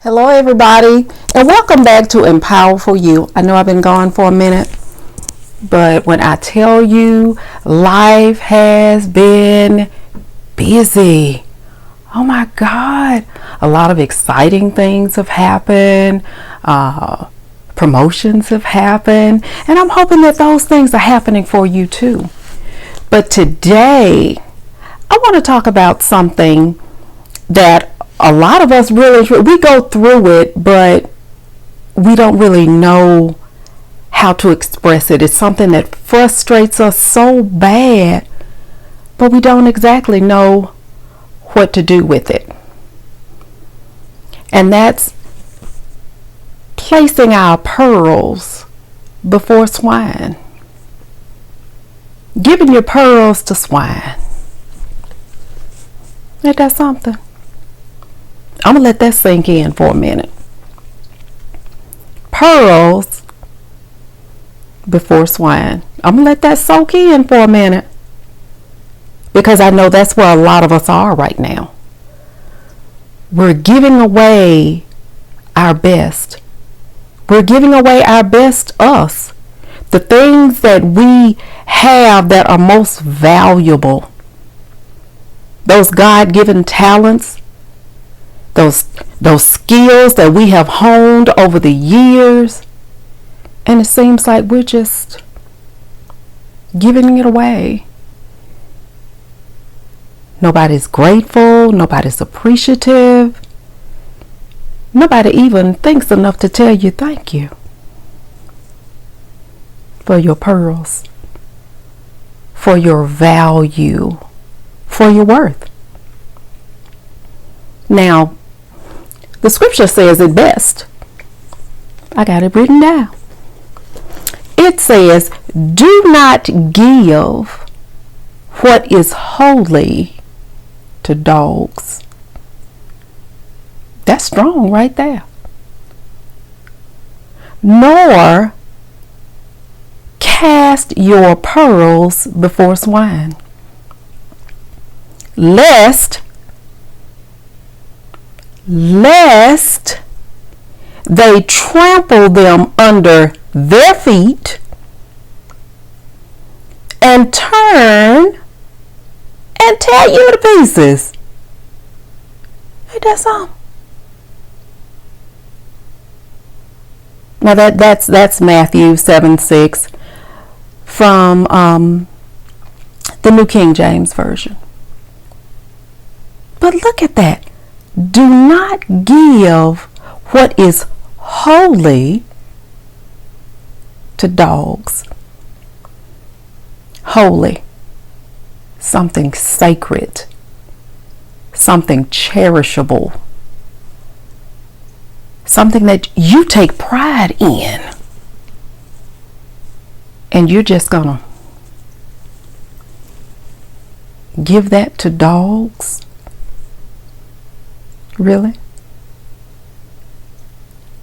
Hello everybody, and welcome back to Empower for You. I know I've been gone for a minute, but when I tell you life has been busy, oh my God, a lot of exciting things have happened, promotions have happened, and I'm hoping that those things are happening for you too. But today, I want to talk about something that a lot of us we go through it, but we don't really know how to express it. It's something that frustrates us so bad, but we don't exactly know what to do with it. And that's placing our pearls before swine. Giving your pearls to swine. Ain't that something? I'm going to let that sink in for a minute. Pearls before swine. I'm going to let that soak in for a minute. Because I know that's where a lot of us are right now. We're giving away our best. We're giving away our best us. The things that we have that are most valuable. Those God-given talents. Those skills that we have honed over the years, and it seems like we're just giving it away. Nobody's grateful, nobody's appreciative, nobody even thinks enough to tell you thank you for your pearls, for your value, for your worth. Now, the scripture says it best. I got it written down. It says, do not give what is holy to dogs. That's strong right there. Nor cast your pearls before swine, lest they trample them under their feet and turn and tear you to pieces. Ain't that something? Now that's Matthew 7:6 from the New King James Version. But look at that. Do not give what is holy to dogs. Holy. Something sacred. Something cherishable. Something that you take pride in. And you're just gonna give that to dogs? Really?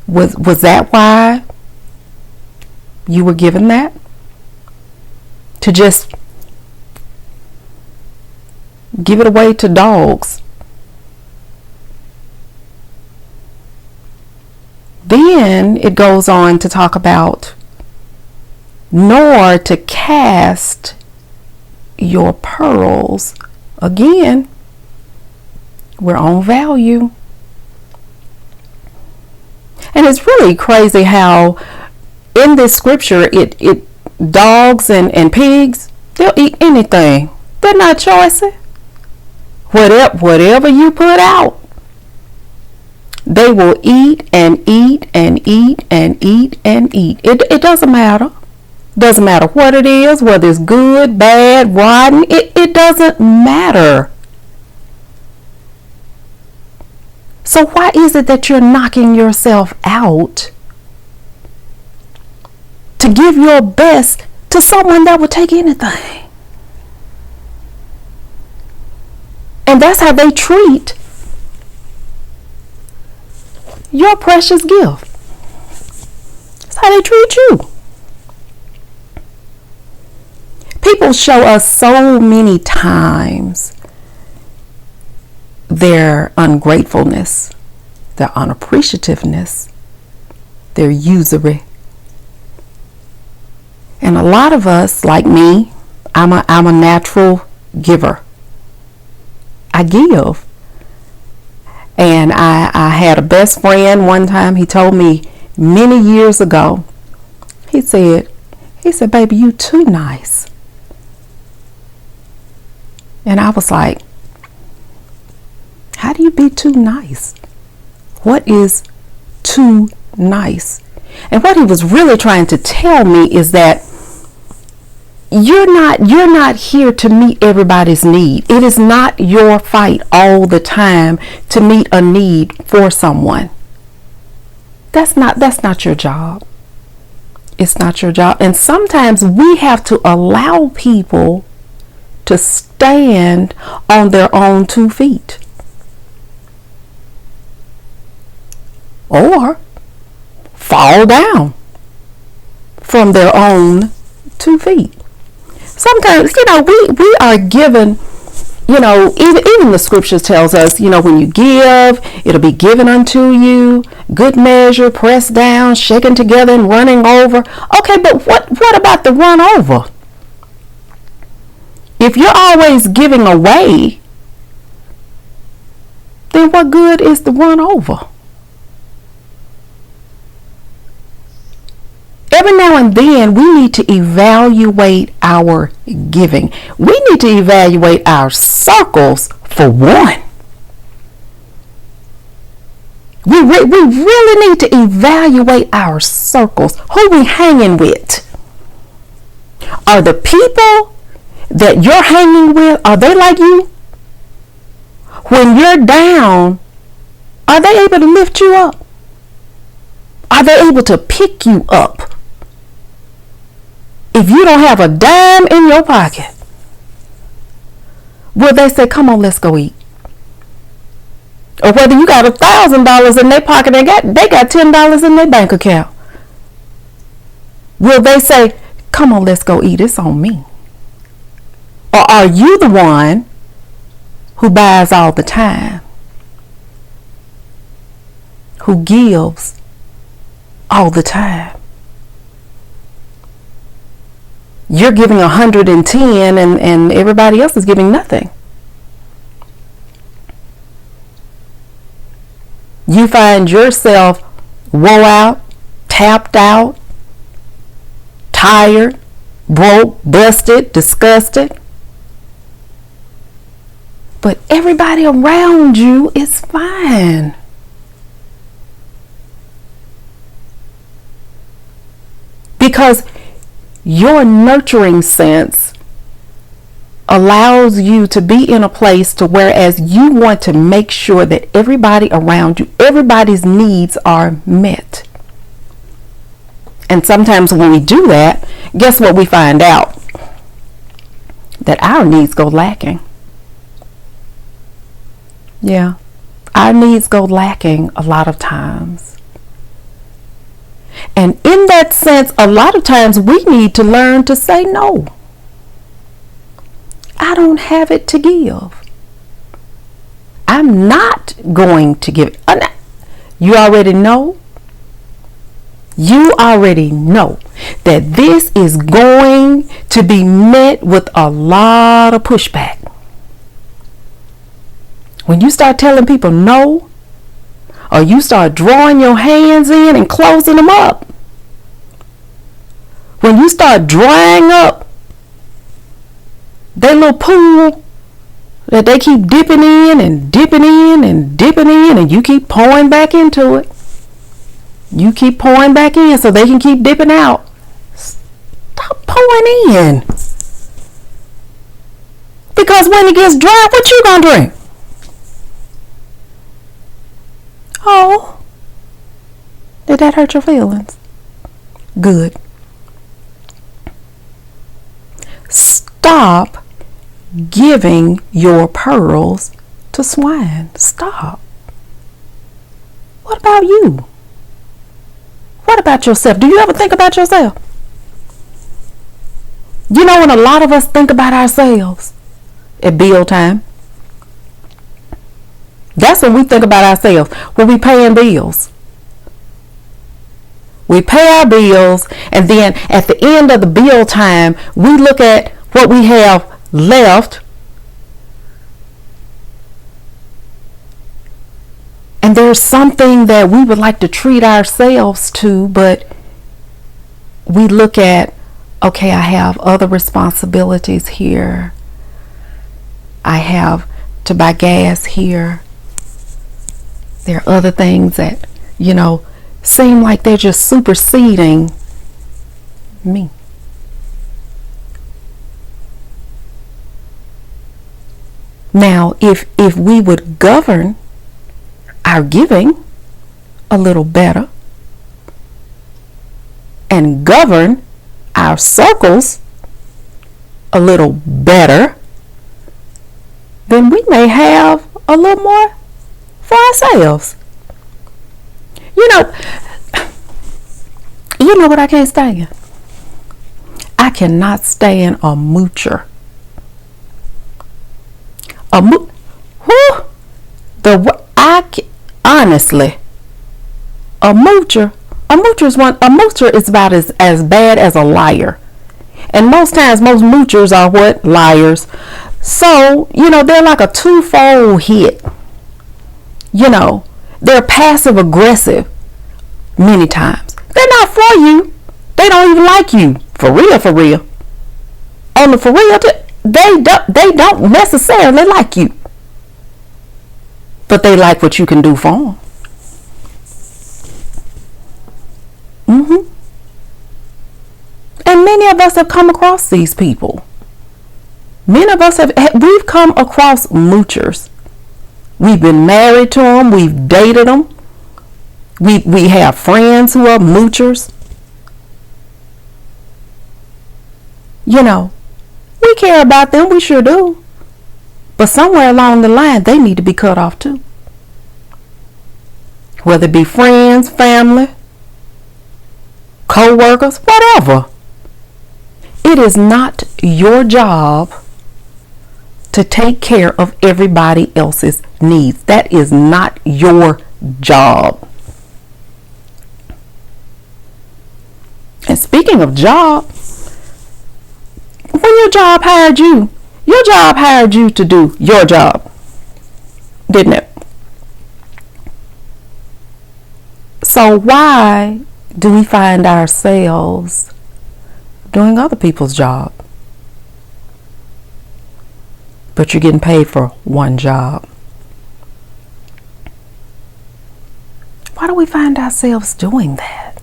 Was that why you were given that? To just give it away to dogs? Then it goes on to talk about nor to cast your pearls. Again, we're on value. And it's really crazy how in this scripture it dogs and pigs, they'll eat anything. They're not choosy. Whatever you put out, they will eat and eat and eat and eat and eat. It doesn't matter. Doesn't matter what it is, whether it's good, bad, rotten. It doesn't matter. So why is it that you're knocking yourself out to give your best to someone that would take anything? And that's how they treat your precious gift. That's how they treat you. People show us so many times their ungratefulness, their unappreciativeness, their usury. And a lot of us, like me, I'm a natural giver. I give. And I had a best friend one time. He told me many years ago, he said, baby, you too nice. And I was like, how do you be too nice? What is too nice? And what he was really trying to tell me is that you're not here to meet everybody's need. It is not your fight all the time to meet a need for someone. That's not your job. It's not your job. And sometimes we have to allow people to stand on their own 2 feet. Or fall down from their own 2 feet. Sometimes, we are given, even the scriptures tells us, when you give, it'll be given unto you, good measure, pressed down, shaken together and running over. Okay, but what about the run over? If you're always giving away, then what good is the run over? Every now and then we need to evaluate our giving. We need to evaluate our circles for one. We really need to evaluate our circles. Who we hanging with? Are the people that you're hanging with, are they like you? When you're down, are they able to lift you up? Are they able to pick you up? If you don't have a dime in your pocket, will they say, come on, let's go eat? Or whether you got $1,000 in their pocket, they got $10 in their bank account, will they say, come on, let's go eat, it's on me? Or are you the one who buys all the time, who gives all the time? You're giving 110 and everybody else is giving nothing. You find yourself wore out, tapped out, tired, broke, busted, disgusted. But everybody around you is fine. Because your nurturing sense allows you to be in a place to whereas you want to make sure that everybody around you, everybody's needs are met. And sometimes when we do that, guess what we find out? That our needs go lacking. Yeah, our needs go lacking a lot of times. And in that sense, a lot of times we need to learn to say no. I don't have it to give. I'm not going to give it. You already know. You already know that this is going to be met with a lot of pushback. When you start telling people no, or you start drawing your hands in and closing them up, when you start drying up that little pool that they keep dipping in and dipping in and dipping in, and you keep pouring back into it, you keep pouring back in so they can keep dipping out. Stop pouring in. Because when it gets dry, what you gonna drink? Oh, did that hurt your feelings? Good. Stop giving your pearls to swine. Stop. What about you? What about yourself? Do you ever think about yourself? You know, when a lot of us think about ourselves at bill time, That's when we think about ourselves, when we paying bills. We pay our bills, and then at the end of the bill time, we look at what we have left, and there's something that we would like to treat ourselves to, but we look at, okay, I have other responsibilities here. I have to buy gas here. There are other things that, seem like they're just superseding me. Now, if we would govern our giving a little better and govern our circles a little better, then we may have a little more for ourselves. You know what I can't stand? I cannot stand a moocher. Honestly, a moocher is about as bad as a liar. And most times, most moochers are what? Liars. So, they're like a twofold hit. They're passive aggressive many times. They're not for you. They don't even like you. For real. On the for real, they don't necessarily like you. But they like what you can do for them. And many of us have come across these people. Many of us we've come across moochers. We've been married to them. We've dated them. We have friends who are moochers. We care about them. We sure do. But somewhere along the line, they need to be cut off too. Whether it be friends, family, co-workers, whatever. It is not your job to take care of everybody else's needs. That is not your job. And speaking of job, when your job hired you to do your job, didn't it? So why do we find ourselves doing other people's job? But you're getting paid for one job. Why do we find ourselves doing that?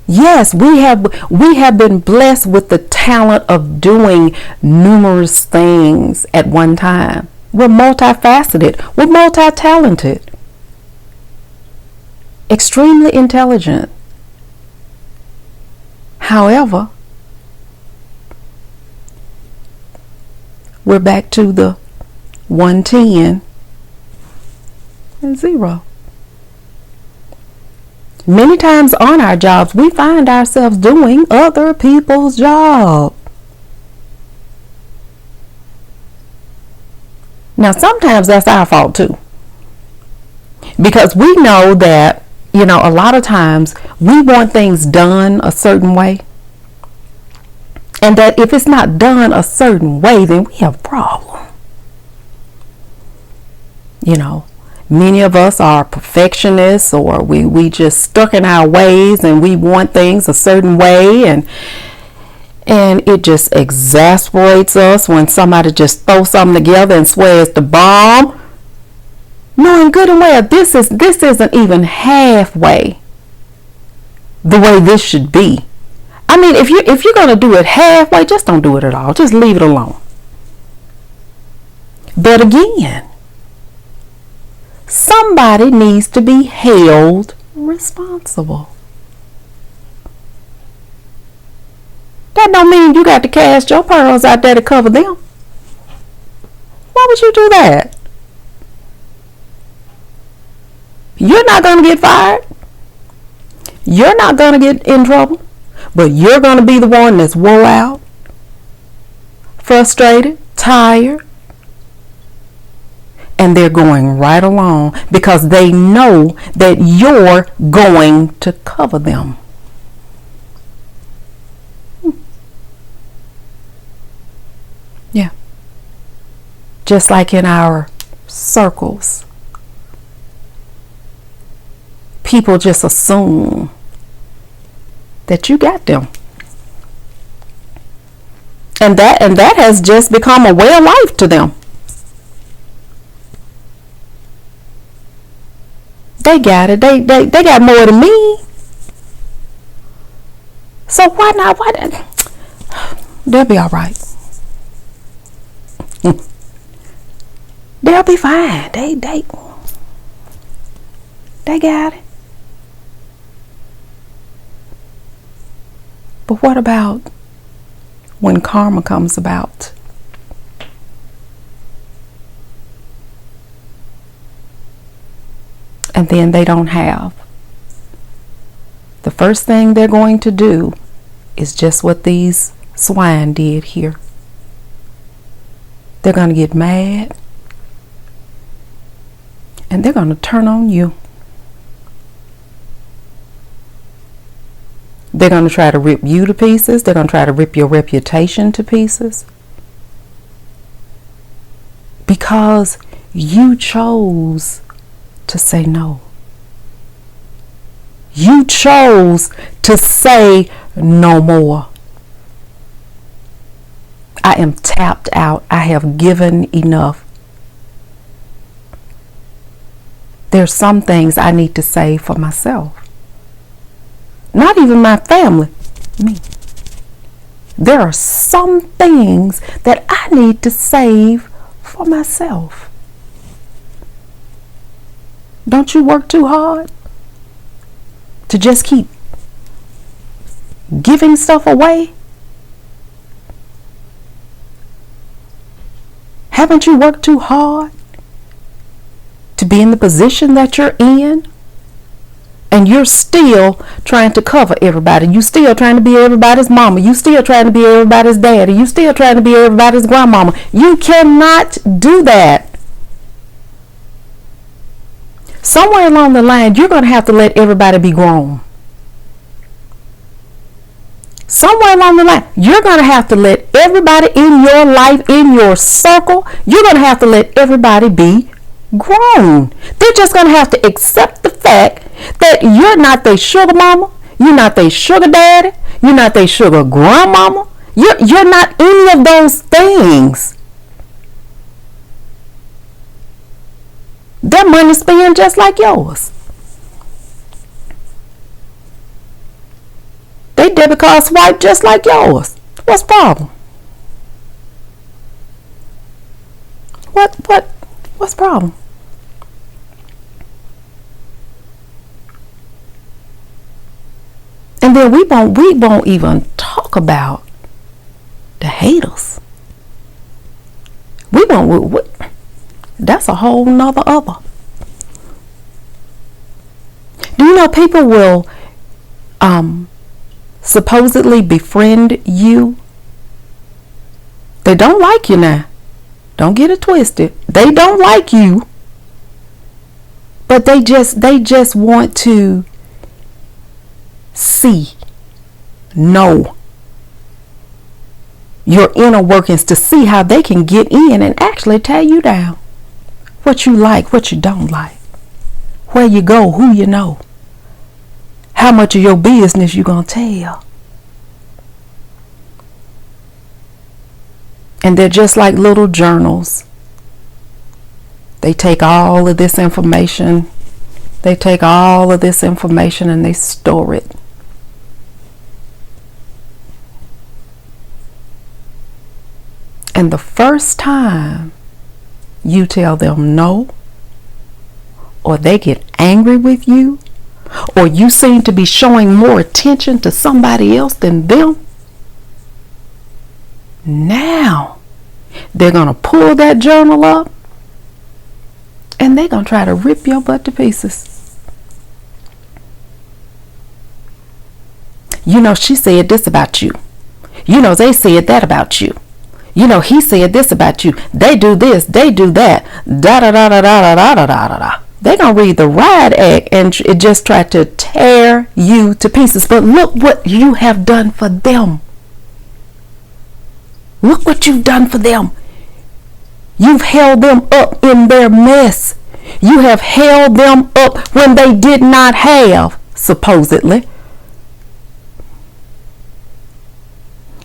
Yes, we have been blessed with the talent of doing numerous things at one time. We're multifaceted. We're multi-talented. Extremely intelligent. However, we're back to the 110 and 0. Many times on our jobs, we find ourselves doing other people's job. Now, sometimes that's our fault too. Because we know that, a lot of times we want things done a certain way. And that if it's not done a certain way, then we have a problem. Many of us are perfectionists, or we just stuck in our ways and we want things a certain way, and it just exasperates us when somebody just throws something together and swears the bomb, knowing good and well this isn't even halfway the way this should be. I mean, if you're gonna do it halfway, just don't do it at all. Just leave it alone. But again, somebody needs to be held responsible. That don't mean you got to cast your pearls out there to cover them. Why would you do that? You're not going to get fired. You're not going to get in trouble. But you're going to be the one that's wore out, frustrated, tired. And they're going right along because they know that you're going to cover them. Yeah. Just like in our circles, people just assume that you got them. And that has just become a way of life to them. They got it. They got more than me. So why not? They'll be all right. They'll be fine. They got it. But what about when karma comes about? And then they don't have. The first thing they're going to do is just what these swine did here. They're going to get mad. And they're going to turn on you. They're going to try to rip you to pieces. They're going to try to rip your reputation to pieces. Because you chose to say no. You chose to say no more. I am tapped out. I have given enough. There's some things I need to say for myself. Not even my family, me. There are some things that I need to save for myself. Don't you work too hard to just keep giving stuff away? Haven't you worked too hard to be in the position that you're in? And you're still trying to cover everybody. You still trying to be everybody's mama. You still trying to be everybody's daddy. You still trying to be everybody's grandmama. You cannot do that. Somewhere along the line, you're going to have to let everybody be grown. Somewhere along the line, you're going to have to let everybody in your life, in your circle, you're going to have to let everybody be grown. They're just going to have to accept the fact that you're not their sugar mama, you're not their sugar daddy, you're not their sugar grandmama, you're not any of those things. Their money spent just like yours. They debit card swipe just like yours. What's the problem? What's the problem? And then we won't even talk about the haters. That's a whole nother other. Do you know people will supposedly befriend you? They don't like you now. Don't get it twisted. They don't like you. But they just want to know your inner workings, to see how they can get in and actually tear you down. What you like, what you don't like, where you go, who you know, how much of your business you gonna tell. And they're just like little journals. They take all of this information. They take all of this information and they store it. And the first time you tell them no, or they get angry with you, or you seem to be showing more attention to somebody else than them, now they're going to pull that journal up and they're going to try to rip your butt to pieces. You know, she said this about you. You know, they said that about you. He said this about you. They do this, they do that. Da da da da da da da da da da. They're going to read the riot act and it just try to tear you to pieces. But look what you have done for them. Look what you've done for them. You've held them up in their mess. You have held them up when they did not have, supposedly.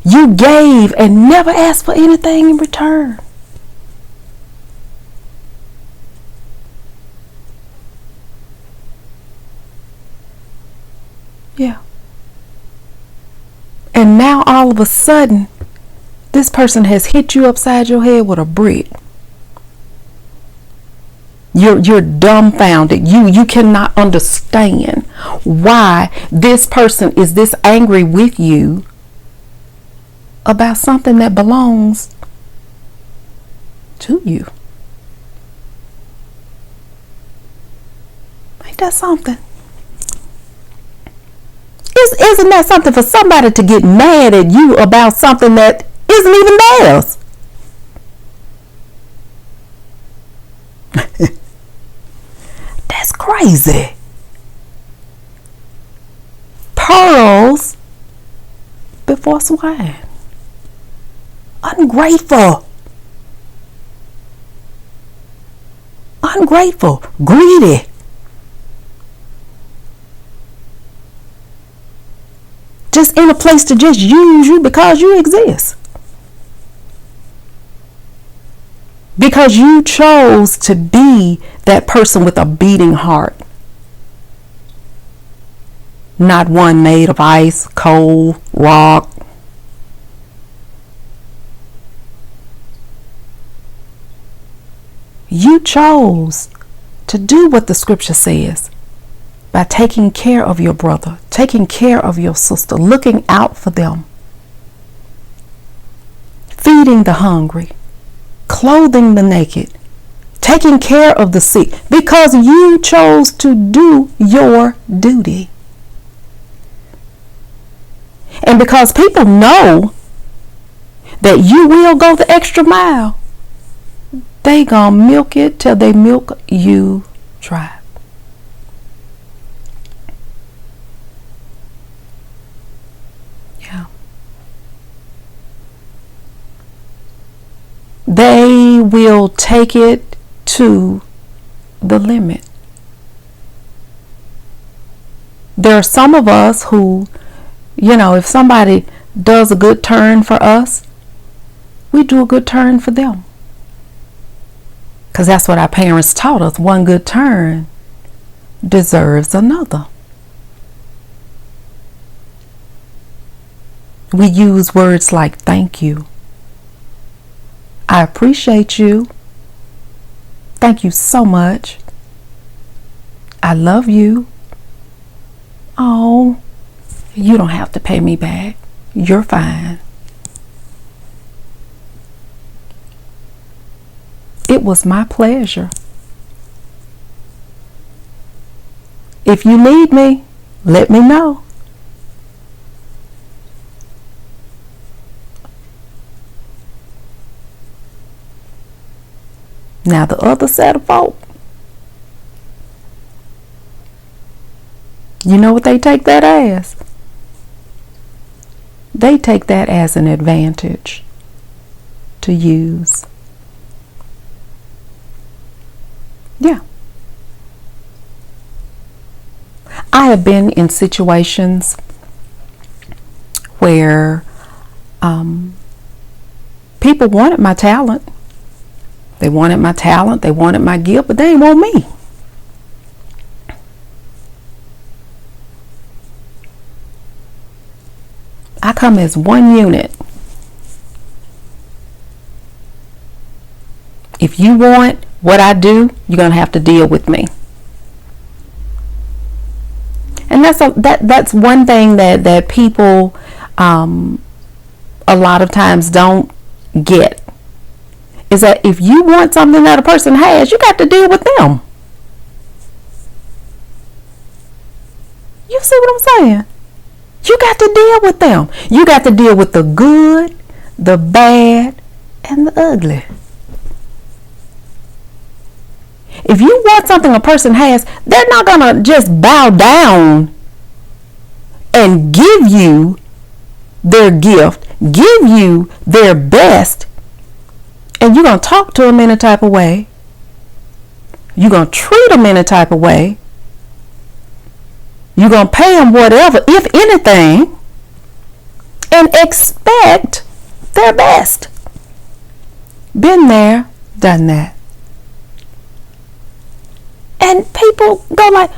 You gave and never asked for anything in return. Yeah. And now all of a sudden, this person has hit you upside your head with a brick. You're dumbfounded. You cannot understand why this person is this angry with you about something that belongs to you. Ain't that something? Isn't that something for somebody to get mad at you about something that isn't even theirs? That's crazy. Pearls before swine. Ungrateful. Ungrateful. Greedy. Just in a place to just use you because you exist. Because you chose to be that person with a beating heart. Not one made of ice, coal, rock. You chose to do what the scripture says by taking care of your brother, taking care of your sister, looking out for them, feeding the hungry, clothing the naked, taking care of the sick, because you chose to do your duty. And because people know that you will go the extra mile, they gonna milk it till they milk you dry. Yeah. They will take it to the limit. There are some of us who, if somebody does a good turn for us, we do a good turn for them. Because that's what our parents taught us. One good turn deserves another. We use words like thank you. I appreciate you. Thank you so much. I love you. Oh, you don't have to pay me back. You're fine. It was my pleasure. If you need me, let me know. Now the other set of folk, you know what they take that as? They take that as an advantage to use. Yeah. I have been in situations where people wanted my talent. They wanted my talent, they wanted my gift, but they didn't want me. I come as one unit. If you want what I do, you're going to have to deal with me. And that's one thing that people a lot of times don't get, is that if you want something that a person has, you got to deal with them. You see what I'm saying? You got to deal with them. You got to deal with the good, the bad, and the ugly. If you want something a person has, they're not going to just bow down and give you their gift, give you their best, and you're going to talk to them in a type of way. You're going to treat them in a type of way. You're going to pay them whatever, if anything, and expect their best. Been there, done that. And people go like,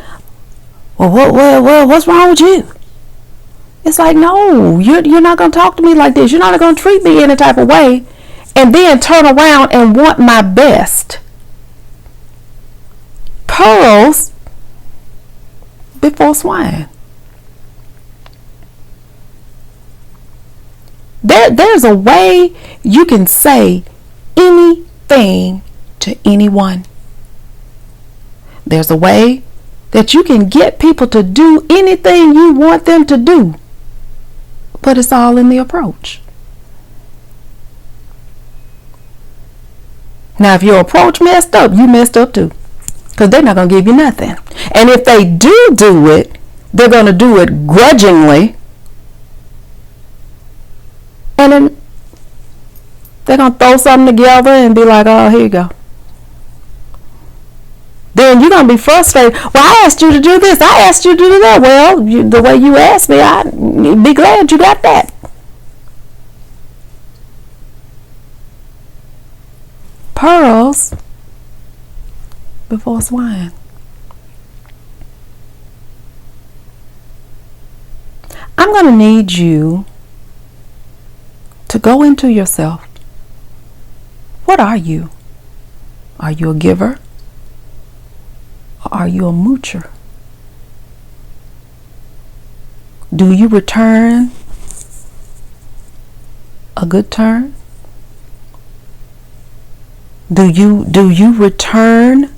well, what's wrong with you? It's like, no, you're not going to talk to me like this. You're not going to treat me in a type of way and then turn around and want my best. Pearls before swine. There's a way you can say anything to anyone. There's a way that you can get people to do anything you want them to do. But it's all in the approach. Now, if your approach messed up, you messed up too. Because they're not going to give you nothing. And if they do it, they're going to do it grudgingly. And then they're going to throw something together and be like, oh, here you go. Then you're going to be frustrated. Well, I asked you to do this. I asked you to do that. Well, the way you asked me, I'd be glad you got that. Pearls before swine. I'm going to need you to go into yourself. What are you? Are you a giver? Or are you a moocher? Do you return a good turn? Do you return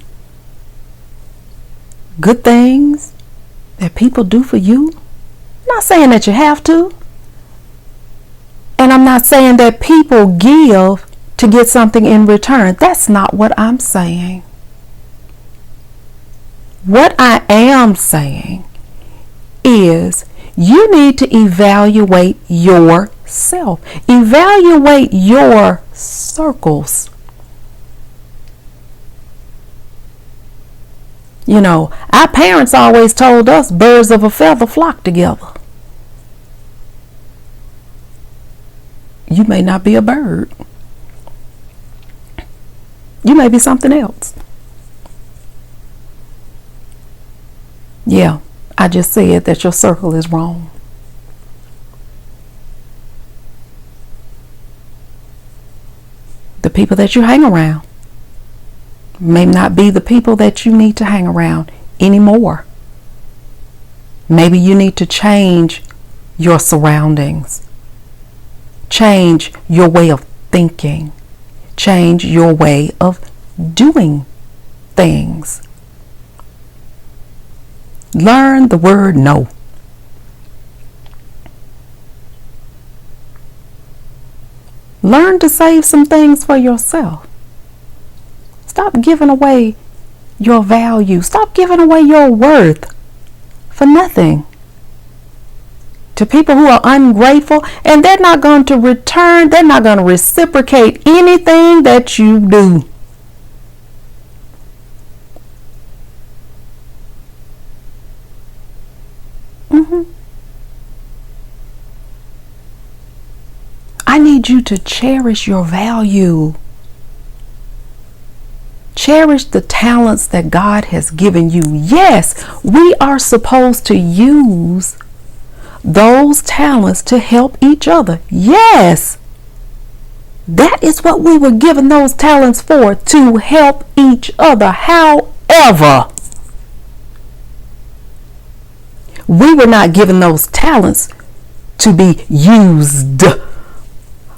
good things that people do for you? I'm not saying that you have to. And I'm not saying that people give to get something in return. That's not what I'm saying. What I am saying is you need to evaluate yourself. Evaluate your circles. You know, our parents always told us birds of a feather flock together. You may not be a bird. You may be something else. Yeah, I just said that your circle is wrong. The people that you hang around may not be the people that you need to hang around anymore. Maybe you need to change your surroundings. Change your way of thinking. Change your way of doing things. Learn the word no. Learn to save some things for yourself. Stop giving away your value. Stop giving away your worth for nothing to people who are ungrateful, and they're not going to return, they're not going to reciprocate anything that you do. I need you to cherish your value. Cherish the talents that God has given you. Yes, we are supposed to use those talents to help each other. Yes, that is what we were given those talents for, to help each other. However, we were not given those talents to be used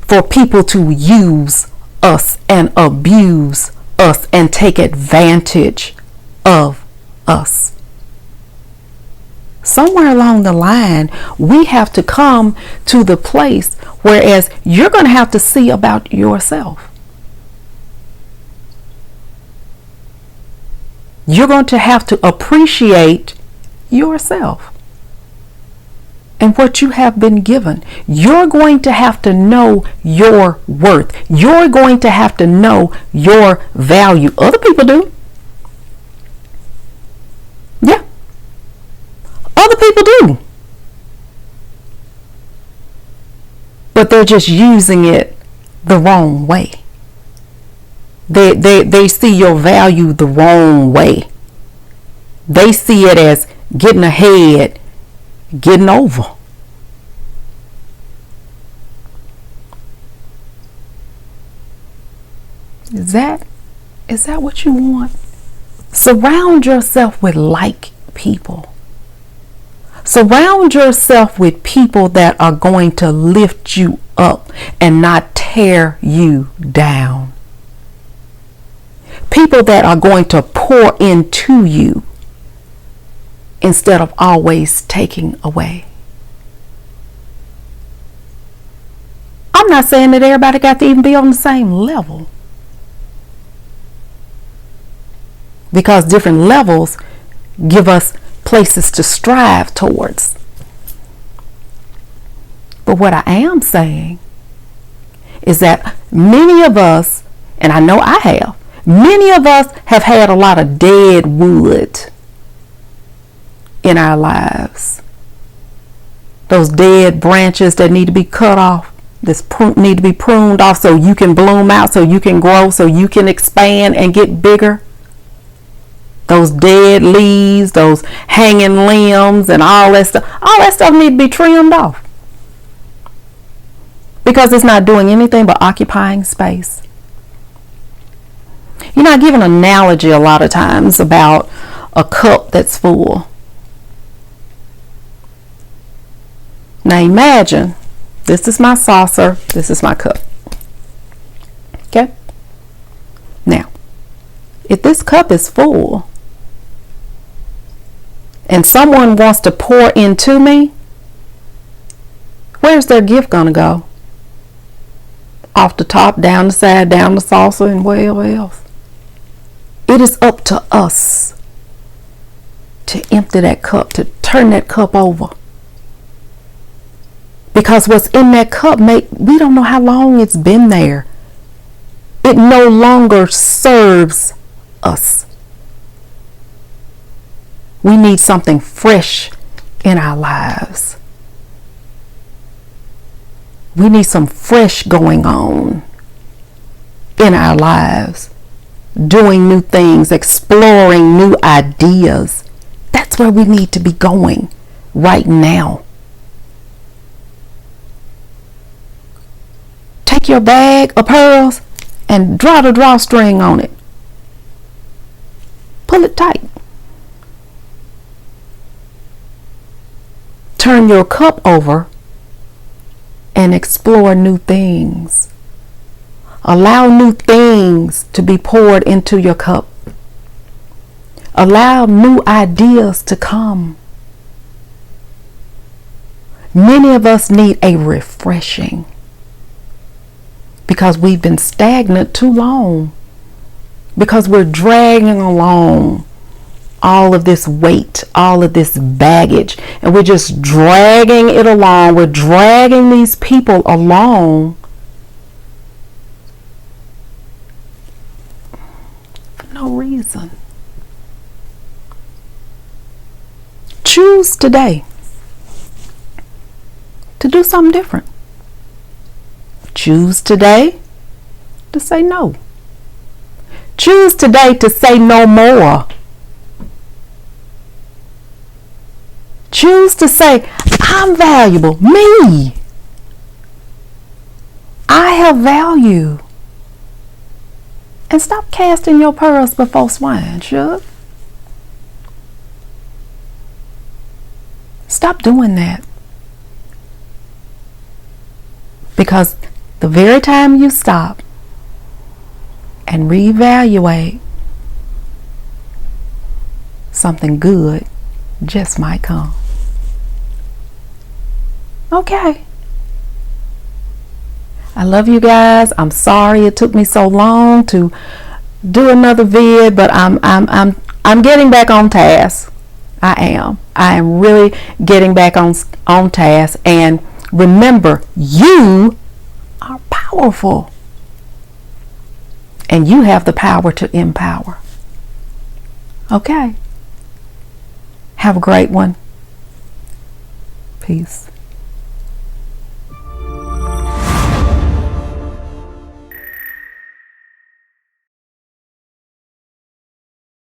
for people to use us and abuse us and take advantage of us. somewhere along the line, we have to come to the place whereas you're going to have to see about yourself. You're going to have to appreciate yourself and what you have been given. You're going to have to know your worth. You're going to have to know your value. Other people do. Yeah. Other people do. But they're just using it the wrong way. They see your value the wrong way. They see it as getting ahead, getting over. Is that what you want? Surround yourself with like people. Surround yourself with people that are going to lift you up and not tear you down. People that are going to pour into you instead of always taking away. I'm not saying that everybody got to even be on the same level, because different levels give us places to strive towards. But what I am saying is that many of us, and I know I have, many of us have had a lot of dead wood in our lives. Those dead branches that need to be cut off, need to be pruned off so you can bloom out, so you can grow, so you can expand and get bigger. Those dead leaves, those hanging limbs and all that stuff need to be trimmed off, because it's not doing anything but occupying space. You know, I give an analogy a lot of times about a cup that's full. Now imagine, this is my saucer, this is my cup. Okay? Now, if this cup is full and someone wants to pour into me, where's their gift gonna go? Off the top, down the side, down the saucer, and where else? It is up to us to empty that cup, to turn that cup over. Because what's in that cup, we don't know how long it's been there. It no longer serves us. We need something fresh in our lives. We need some fresh going on in our lives. Doing new things, exploring new ideas. That's where we need to be going right now. Take your bag of pearls and draw the drawstring on it. Pull it tight. Turn your cup over and explore new things. Allow new things to be poured into your cup. Allow new ideas to come. Many of us need a refreshing because we've been stagnant too long, because we're dragging along all of this weight, all of this baggage, and we're just dragging it along. We're dragging these people along for no reason. Choose today to do something different. Choose today to say no. Choose today to say no more. Choose to say, I'm valuable. Me. I have value. And stop casting your pearls before swine, Suge. Stop doing that. Because the very time you stop and reevaluate, something good just might come. Okay. I love you guys. I'm sorry it took me so long to do another vid, but I'm getting back on task. I am really getting back on task. And remember, you are powerful. And you have the power to empower. Okay. Have a great one. Peace.